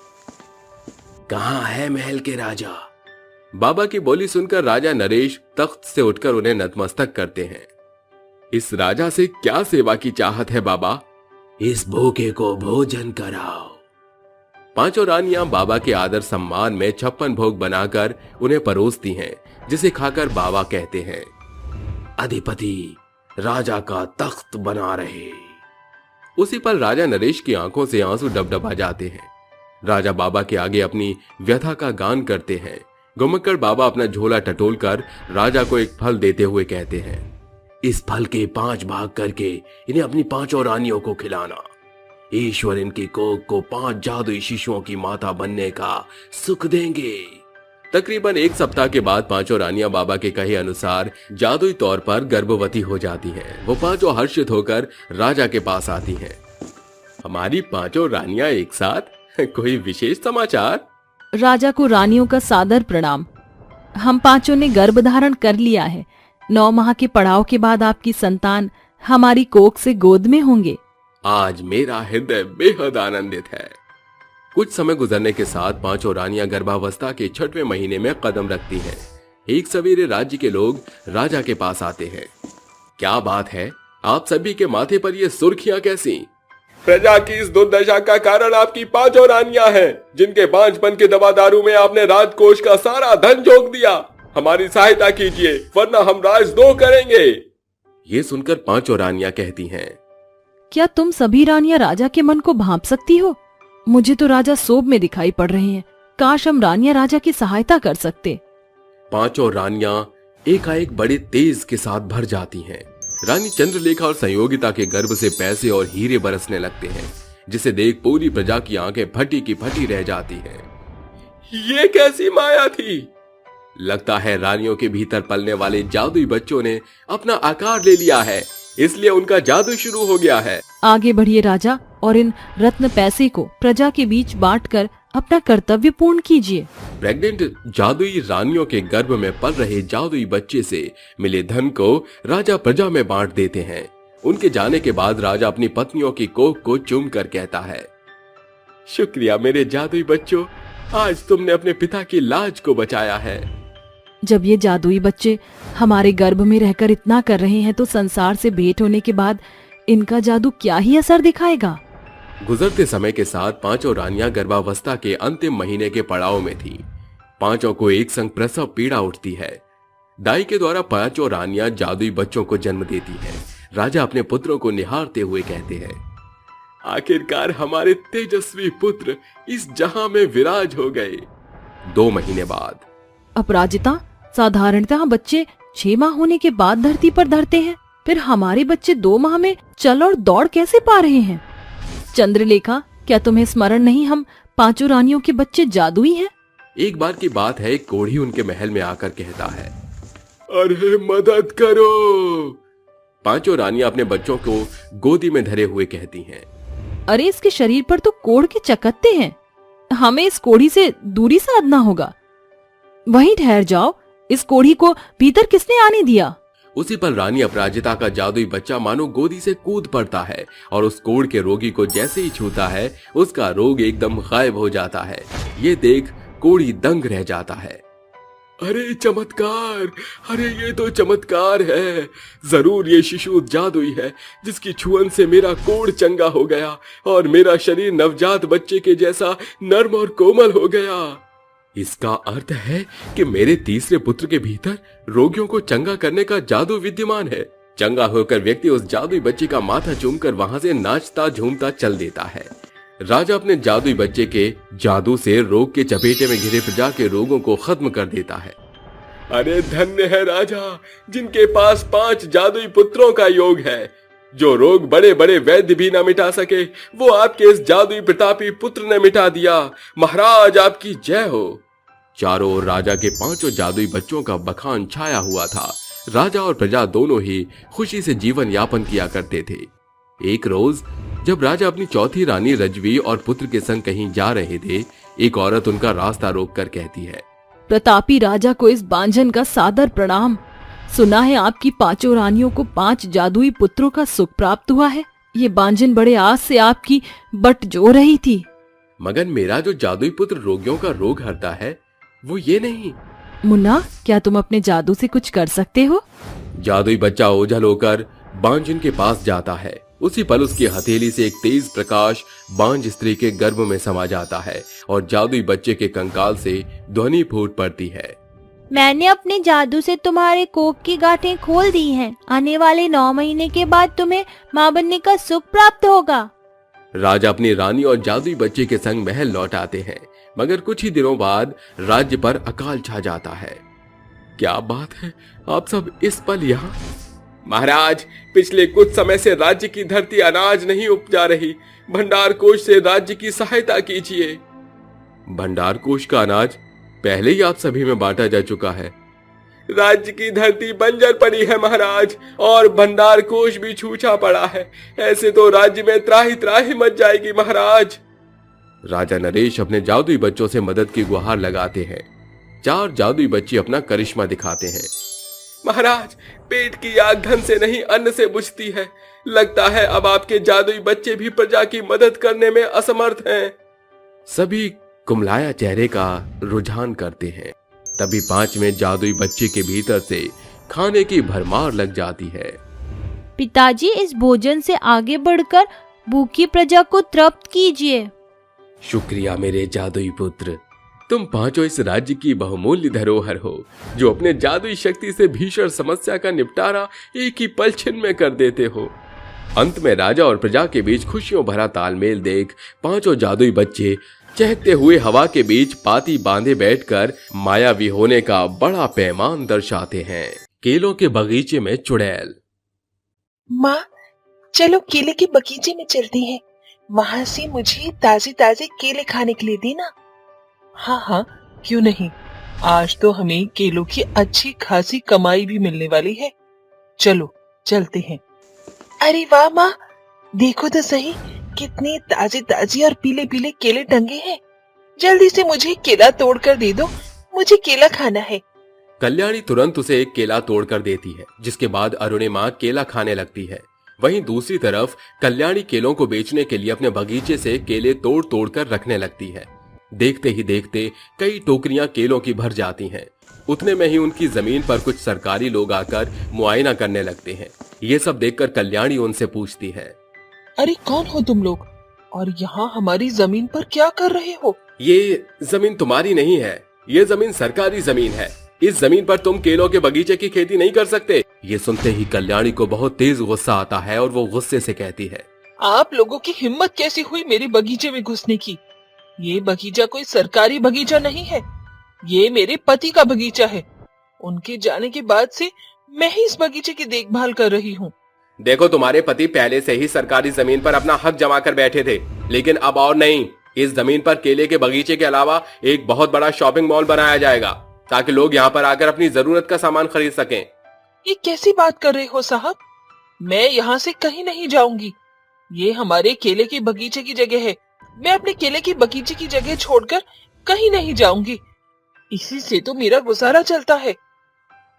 कहाँ है महल के राजा? बाबा की बोली सुनकर राजा नरेश तख्त से उठकर उन्हें नतमस्तक करते हैं। इस राजा से क्या सेवा की चाहत है बाबा? इस भूखे को भोजन कराओ। 5 रानियां बाबा के आदर सम्मान में 56 भोग बनाकर उन्हें परोसती हैं, जिसे खाकर बाबा कहते हैं, अधिपति राजा का तख्त बना रहे। उसी पर राजा नरेश की आंखों से आंसू डबडबा जाते हैं। राजा बाबा के आगे अपनी व्यथा का गान करते हैं। घुमक्कड़ बाबा अपना झोला टटोलकर राजा को एक फल देते हुए कहते हैं, इस फल के 5 भाग करके इन्हें अपनी 5 रानियों को खिलाना। ईश्वर इनकी कोख को 5 जादुई शिशुओं की माता बनने का सुख देंगे। तकरीबन 1 सप्ताह के बाद 5 रानियां बाबा के कहे अनुसार जादुई तौर पर गर्भवती हो जाती हैं। वो 5 हर्षित होकर राजा के पास आती हैं। हमारी 5 रानियां एक साथ, कोई विशेष समाचार? राजा को रानियों का सादर प्रणाम। हम 5 ने गर्भ धारण कर लिया है। 9 माह के पड़ाव के बाद आपकी संतान हमारी कोख से गोद में होंगे। आज मेरा हृदय बेहद आनंदित है। कुछ समय गुजरने के साथ 5 रानियां गर्भावस्था के 6वें महीने में कदम रखती हैं। एक सवेरे राज्य के लोग राजा के पास आते हैं। क्या बात है, आप सभी के माथे पर ये सुर्खियां कैसी? प्रजा की इस दुर्दशा का कारण आपकी 5 रानियां हैं, जिनके बांझपन के दवा दारू में आपने राजकोष का सारा धन झोंक दिया। हमारी सहायता कीजिए, वरना हम राजद्रोह करेंगे। ये सुनकर 5 रानियां कहती हैं, क्या तुम सभी रानियां राजा के मन को भांप सकती हो? मुझे तो राजा सोब में दिखाई पड़ रहे हैं। काश हम रानियां राजा की सहायता कर सकते। 5 रानियां एकाएक बड़े तेज के साथ भर जाती हैं। रानी चंद्रलेखा और संयोगिता के गर्भ से पैसे और हीरे बरसने लगते हैं, जिसे देख पूरी प्रजा की आंखें फटी की फटी रह जाती हैं। ये कैसी माया थी? लगता है रानियों के भीतर पलने वाले जादुई बच्चों ने अपना आकार ले लिया है, इसलिए उनका जादू शुरू हो गया है। आगे बढ़िए राजा, और इन रत्न पैसे को प्रजा के बीच बांटकर अपना कर्तव्य पूर्ण कीजिए। प्रेग्नेंट जादुई रानियों के गर्भ में पल रहे जादुई बच्चे से मिले धन को राजा प्रजा में बांट देते हैं। उनके जाने के बाद राजा अपनी पत्नियों की कोख को चूम कर कहता है, शुक्रिया मेरे जादुई बच्चों, आज तुमने अपने पिता की लाज को बचाया है। जब ये जादुई बच्चे हमारे गर्भ में रहकर इतना कर रहे हैं, तो संसार से भेंट होने के बाद इनका जादू क्या ही असर दिखाएगा। गुजरते समय के साथ 5 रानियां गर्भावस्था के अंतिम महीने के पड़ाव में थी। 5 को एक संग प्रसव पीड़ा उठती है। दाई के द्वारा 5 रानियां जादुई बच्चों को जन्म देती हैं। राजा अपने पुत्रों को निहारते हुए कहते हैं, आखिरकार हमारे तेजस्वी पुत्र इस जहां में विराज हो गए। 2 महीने बाद अपराजिता, साधारणतः बच्चे 6 माह होने के बाद धरती पर धरते हैं, फिर हमारे बच्चे 2 माह में चल और दौड़ कैसे पा रहे हैं? चंद्रलेखा, क्या तुम्हें स्मरण नहीं, हम 5 रानियों के बच्चे जादुई हैं? एक बार की बात है, एक कोढ़ी उनके महल में आकर कहता है, अरे मदद करो। 5 रानियां अपने बच्चों को गोदी में धरे हुए कहती हैं, अरे इसके शरीर पर तो कोढ़ के चकत्ते हैं, हमें इस कोढ़ी से दूरी साधना होगा। वहीं ठहर जाओ, इस कोढ़ी को भीतर किसने आने दिया? उसी पर रानी अपराजिता का जादुई बच्चा मानो गोदी से कूद पड़ता है और उस कोढ़ के रोगी को जैसे ही छूता है उसका रोग एकदम गायब हो जाता है। ये देख कोढ़ी दंग रह जाता है। अरे चमत्कार, अरे ये तो चमत्कार है। जरूर ये शिशु जादुई है जिसकी छुअन से मेरा कोढ़ चंगा हो गया और मेरा शरीर नवजात बच्चे के जैसा नर्म और कोमल हो गया। इसका अर्थ है कि मेरे तीसरे पुत्र के भीतर रोगियों को चंगा करने का जादू विद्यमान है। चंगा होकर व्यक्ति उस जादुई बच्चे का माथा चूमकर वहां से नाचता झूमता चल देता है। राजा अपने जादुई बच्चे के जादू से रोग के चपेटे में घिरे प्रजा के रोगों को खत्म कर देता है। अरे धन्य है राजा जिनके पास 5 जादुई पुत्रों का योग है। जो रोग बड़े बड़े वैद्य भी ना मिटा सके वो आपके इस जादुई प्रतापी पुत्र ने मिटा दिया। महाराज आपकी जय हो। चारों ओर राजा के 5 जादुई बच्चों का बखान छाया हुआ था। राजा और प्रजा दोनों ही खुशी से जीवन यापन किया करते थे। एक रोज जब राजा अपनी चौथी रानी रजवी और पुत्र के संग कहीं जा रहे थे, एक औरत उनका रास्ता रोककर कहती है, प्रतापी राजा को इस बांझन का सादर प्रणाम। सुना है आपकी 5 रानियों को 5 जादुई पुत्रों का सुख प्राप्त हुआ है। ये बांझन बड़े आस से आपकी बट जो रही थी। मगर मेरा जो जादुई पुत्र रोगियों का रोग हरता है वो ये नहीं। मुन्ना, क्या तुम अपने जादू से कुछ कर सकते हो? जादुई बच्चा ओझल होकर बांझिन के पास जाता है। उसी पल उसकी हथेली से एक तेज प्रकाश बांझ स्त्री के गर्भ में समा जाता है और जादुई बच्चे के कंकाल से ध्वनि फूट पड़ती है। मैंने अपने जादू से तुम्हारे कोख की गांठें खोल दी हैं। आने वाले 9 महीने के बाद तुम्हें मां बनने का सुख प्राप्त होगा। राजा अपनी रानी और जादुई बच्चे के संग महल लौट आते हैं, मगर कुछ ही दिनों बाद राज्य पर अकाल छा जाता है। क्या बात है, आप सब इस पल यहाँ? महाराज, पिछले कुछ समय से राज्य की धरती अनाज नहीं उपजा रही। भंडार कोष से राज्य की सहायता कीजिए। भंडार कोष का अनाज पहले ही आप सभी में बांटा जा चुका है। राज्य की धरती बंजर पड़ी है महाराज, और भंडार कोष भी छूछा पड़ा है। ऐसे तो राज्य में त्राही त्राही मच जाएगी महाराज। राजा नरेश अपने जादुई बच्चों से मदद की गुहार लगाते हैं। 4 जादुई बच्चे अपना करिश्मा दिखाते हैं। महाराज, पेट की आग धन से नहीं अन्न से बुझती है। लगता है अब आपके जादुई बच्चे भी प्रजा की मदद करने में असमर्थ हैं। सभी कुमलाया चेहरे का रुझान करते हैं। तभी 5वें जादुई बच्चे के भीतर से खाने की भरमार लग जाती है। पिताजी, इस भोजन से आगे बढ़कर भूखी प्रजा को तृप्त कीजिए। शुक्रिया मेरे जादुई पुत्र, तुम 5 इस राज्य की बहुमूल्य धरोहर हो जो अपने जादुई शक्ति से भीषण समस्या का निपटारा एक ही पल छिन में कर देते हो। अंत में राजा और प्रजा के बीच खुशियों भरा तालमेल देख 5 जादुई बच्चे चहकते हुए हवा के बीच पाती बांधे बैठकर मायावी होने का बड़ा पैमान दर्शाते हैं। केलों के बगीचे में चुड़ैल। माँ, चलो केले के बगीचे में चलते हैं। वहाँ से मुझे ताजे ताजे केले खाने के लिए देना। हाँ हाँ, क्यों नहीं। आज तो हमें केलों की अच्छी खासी कमाई भी मिलने वाली है। चलो चलते हैं। अरे वाह माँ, देखो तो सही, कितने ताजे ताजे और पीले पीले केले टंगे हैं। जल्दी से मुझे केला तोड़ कर दे दो, मुझे केला खाना है। कल्याणी तुरंत उसे एक केला तोड़कर देती है, जिसके बाद अरुणिमा केला खाने लगती है। वहीं दूसरी तरफ कल्याणी केलों को बेचने के लिए अपने बगीचे से केले तोड़ तोड़ कर रखने लगती है। देखते ही देखते कई टोकरियां केलों की भर जाती हैं। उतने में ही उनकी जमीन पर कुछ सरकारी लोग आकर मुआयना करने लगते हैं। ये सब देखकर कल्याणी उनसे पूछती है, अरे कौन हो तुम लोग, और यहाँ हमारी जमीन पर क्या कर रहे हो? ये जमीन तुम्हारी नहीं है, ये जमीन सरकारी जमीन है। इस जमीन पर तुम केलों के बगीचे की खेती नहीं कर सकते। ये सुनते ही कल्याणी को बहुत तेज गुस्सा आता है और वो गुस्से से कहती है, आप लोगों की हिम्मत कैसी हुई मेरे बगीचे में घुसने की? ये बगीचा कोई सरकारी बगीचा नहीं है, ये मेरे पति का बगीचा है। उनके जाने के बाद से मैं ही इस बगीचे की देखभाल कर रही हूँ। देखो, तुम्हारे पति पहले से ही सरकारी जमीन पर अपना हक जमा कर बैठे थे, लेकिन अब और नहीं। इस जमीन पर केले के बगीचे के अलावा एक बहुत बड़ा शॉपिंग मॉल बनाया जाएगा, ताकि लोग यहाँ पर आकर अपनी जरूरत का सामान खरीद सकें। ये कैसी बात कर रहे हो साहब? मैं यहाँ से कहीं नहीं जाऊंगी। ये हमारे केले के बगीचे की जगह है। मैं अपने केले के बगीचे की जगह छोड़कर कहीं नहीं जाऊंगी। इसी से तो मेरा गुजारा चलता है।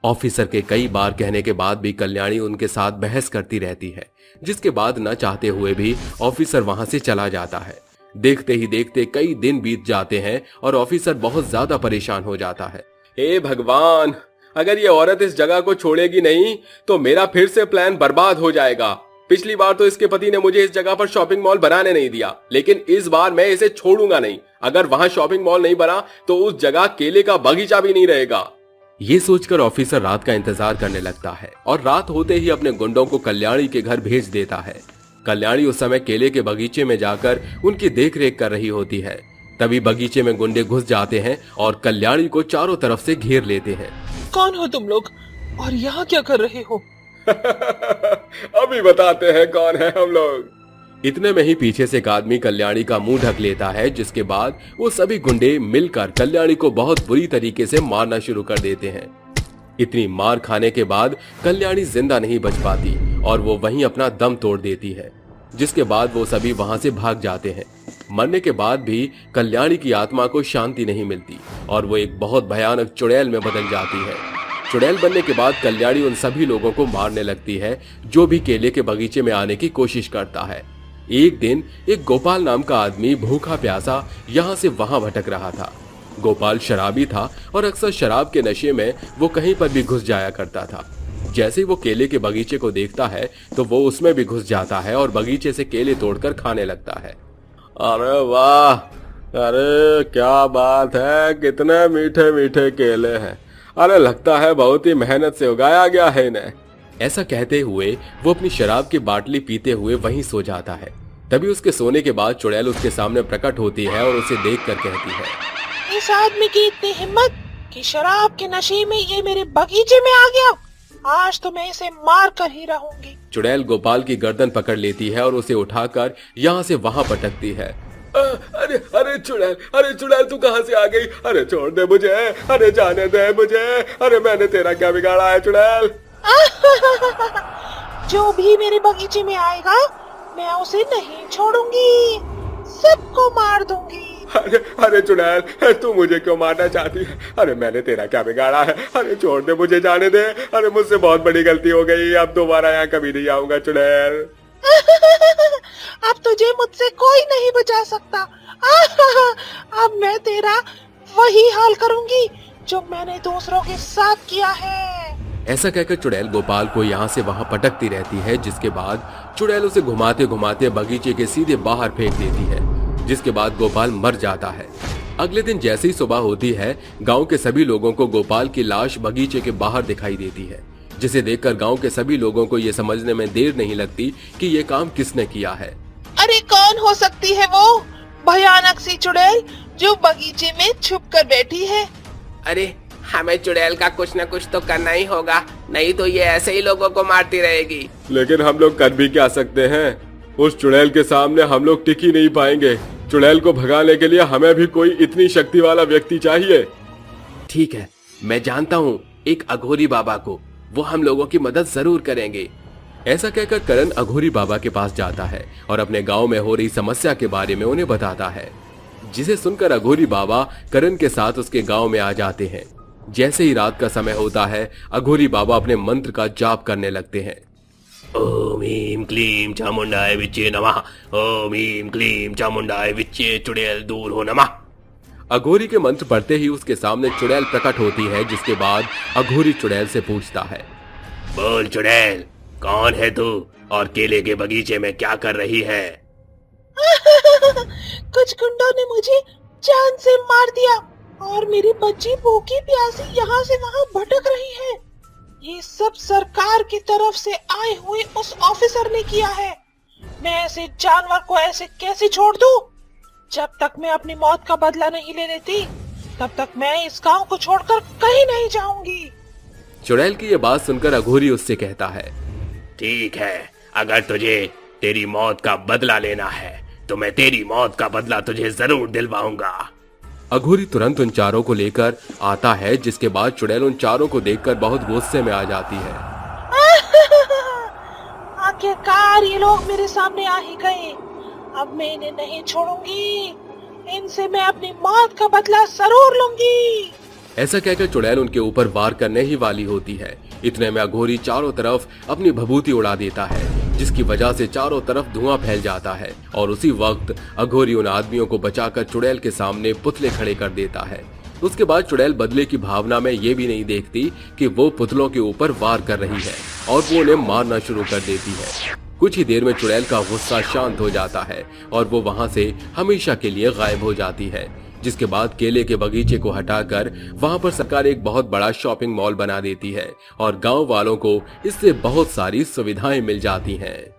ऑफिसर के कई बार कहने के बाद भी कल्याणी उनके साथ बहस करती रहती है, जिसके बाद न चाहते हुए भी ऑफिसर वहां से चला जाता है। देखते ही देखते कई दिन बीत जाते हैं और ऑफिसर बहुत ज्यादा परेशान हो जाता है। हे भगवान, अगर ये औरत इस जगह को छोड़ेगी नहीं तो मेरा फिर से प्लान बर्बाद हो जाएगा। पिछली बार तो इसके पति ने मुझे इस जगह पर शॉपिंग मॉल बनाने नहीं दिया, लेकिन इस बार मैं इसे छोड़ूंगा नहीं। अगर वहां शॉपिंग मॉल नहीं बना तो उस जगह केले का बगीचा भी नहीं रहेगा। ये सोचकर ऑफिसर रात का इंतजार करने लगता है और रात होते ही अपने गुंडों को कल्याणी के घर भेज देता है। कल्याणी उस समय केले के बगीचे में जाकर उनकी देखरेख कर रही होती है। तभी बगीचे में गुंडे घुस जाते हैं और कल्याणी को चारों तरफ से घेर लेते हैं। कौन हो तुम लोग और यहाँ क्या कर रहे हो? अभी बताते हैं कौन है हम लोग। इतने में ही पीछे से एक आदमी कल्याणी का मुंह ढक लेता है, जिसके बाद वो सभी गुंडे मिलकर कल्याणी को बहुत बुरी तरीके से मारना शुरू कर देते हैं। इतनी मार खाने के बाद कल्याणी जिंदा नहीं बच पाती और वो वहीं अपना दम तोड़ देती है, जिसके बाद वो सभी वहां से भाग जाते हैं। मरने के बाद भी कल्याणी की आत्मा को शांति नहीं मिलती और वो एक बहुत भयानक चुड़ैल में बदल जाती है। चुड़ैल बनने के बाद कल्याणी उन सभी लोगों को मारने लगती है जो भी केले के बगीचे में आने की कोशिश करता है। एक दिन एक गोपाल नाम का आदमी भूखा प्यासा यहाँ से वहां भटक रहा था। गोपाल शराबी था और अक्सर शराब के नशे में वो कहीं पर भी घुस जाया करता था। जैसे ही वो केले के बगीचे को देखता है तो वो उसमें भी घुस जाता है और बगीचे से केले तोड़कर खाने लगता है। अरे वाह, अरे क्या बात है, कितने मीठे मीठे केले हैं। अरे लगता है बहुत ही मेहनत से उगाया गया है इन्हें। ऐसा कहते हुए वो अपनी शराब की बाटली पीते हुए वहीं सो जाता है। तभी उसके सोने के बाद चुड़ैल उसके सामने प्रकट होती है और उसे देखकर कहती है, इस आदमी की इतनी हिम्मत कि शराब के नशे में ये मेरे बगीचे में आ गया। आज तो मैं इसे मार कर ही रहूंगी। चुड़ैल गोपाल की गर्दन पकड़ लेती है और उसे उठाकर यहाँ से वहां पटकती है। अरे अरे चुड़ैल तू कहाँ से आ गई? अरे छोड़ दे मुझे, अरे जाने दे मुझे। अरे मैंने तेरा क्या बिगाड़ा है चुड़ैल? जो भी मेरे बगीचे में आएगा मैं उसे नहीं छोड़ूंगी, सबको मार दूंगी। अरे चुड़ैल, तू मुझे क्यों मारना चाहती है? अरे मैंने तेरा क्या बिगाड़ा है? अरे छोड़ दे मुझे, जाने दे। अरे मुझसे बहुत बड़ी गलती हो गई, अब दोबारा यहाँ कभी नहीं आऊंगा चुड़ैल। अब तुझे मुझसे कोई नहीं बचा सकता। अब मैं तेरा वही हाल करूंगी जो मैंने दूसरों के साथ किया है। ऐसा कहकर चुड़ैल गोपाल को यहाँ से वहां पटकती रहती है, जिसके बाद चुड़ैल उसे घुमाते घुमाते बगीचे के सीधे बाहर फेंक देती है, जिसके बाद गोपाल मर जाता है। अगले दिन जैसे ही सुबह होती है, गांव के सभी लोगों को गोपाल की लाश बगीचे के बाहर दिखाई देती है, जिसे देखकर गांव के सभी लोगों को ये समझने में देर नहीं लगती कि ये काम किसने किया है। अरे कौन हो सकती है वो भयानक सी चुड़ैल जो बगीचे में छुप कर बैठी है? अरे हमें चुड़ैल का कुछ न कुछ तो करना ही होगा, नहीं तो ये ऐसे ही लोगों को मारती रहेगी। लेकिन हम लोग कर भी क्या सकते हैं? उस चुड़ैल के सामने हम लोग टिक ही नहीं पाएंगे। चुड़ैल को भगाने के लिए हमें भी कोई इतनी शक्ति वाला व्यक्ति चाहिए। ठीक है, मैं जानता हूँ एक अघोरी बाबा को, वो हम लोगों की मदद जरूर करेंगे। ऐसा कहकर करण अघोरी बाबा के पास जाता है और अपने गांव में हो रही समस्या के बारे में उन्हें बताता है, जिसे सुनकर अघोरी बाबा करण के साथ उसके गांव में आ जाते हैं। जैसे ही रात का समय होता है, अघोरी बाबा अपने मंत्र का जाप करने लगते हैं। ओम ह्रीं क्लीं चामुंडाय विच्चे नमः, ओम ह्रीं क्लीं चामुंडाय विच्चे चुड़ैल दूर हो नमः। अघोरी के मंत्र पढ़ते ही उसके सामने चुड़ैल प्रकट होती है, जिसके बाद अघोरी चुड़ैल से पूछता है, बोल चुड़ैल, कौन है तू और केले के बगीचे में क्या कर रही है? कुछ गुंडों ने मुझे जान से मार दिया और मेरी बच्ची भूखी प्यासी यहाँ से वहाँ भटक रही है। ये सब सरकार की तरफ से आए हुए उस ऑफिसर ने किया है। मैं ऐसे जानवर को ऐसे कैसे छोड़ दूं? जब तक मैं अपनी मौत का बदला नहीं ले लेती, तब तक मैं इस गांव को छोड़कर कहीं नहीं जाऊंगी। चुड़ैल की ये बात सुनकर अघोरी उससे कहता है, ठीक है, अगर तुझे तेरी मौत का बदला लेना है तो मैं तेरी मौत का बदला तुझे जरूर दिलवाऊंगा। अघोरी तुरंत उन चारों को लेकर आता है, जिसके बाद चुड़ैल उन चारों को देखकर बहुत गुस्से में आ जाती है। आखिरकार ये लोग मेरे सामने आ ही गए। अब मैं इन्हें नहीं छोड़ूंगी, इनसे मैं अपनी मौत का बदला जरूर लूंगी। ऐसा कहकर चुड़ैल उनके ऊपर वार करने ही वाली होती है। इतने में अघोरी चारों तरफ अपनी भभूति उड़ा देता है, जिसकी वजह से चारों तरफ धुआं फैल जाता है और उसी वक्त अघोरी उन आदमियों को बचाकर चुड़ैल के सामने पुतले खड़े कर देता है। उसके बाद चुड़ैल बदले की भावना में ये भी नहीं देखती कि वो पुतलों के ऊपर वार कर रही है और वो उन्हें मारना शुरू कर देती है। कुछ ही देर में चुड़ैल का गुस्सा शांत हो जाता है और वो वहां से हमेशा के लिए गायब हो जाती है। जिसके बाद केले के बगीचे को हटाकर वहां पर सरकार एक बहुत बड़ा शॉपिंग मॉल बना देती है और गांव वालों को इससे बहुत सारी सुविधाएं मिल जाती हैं।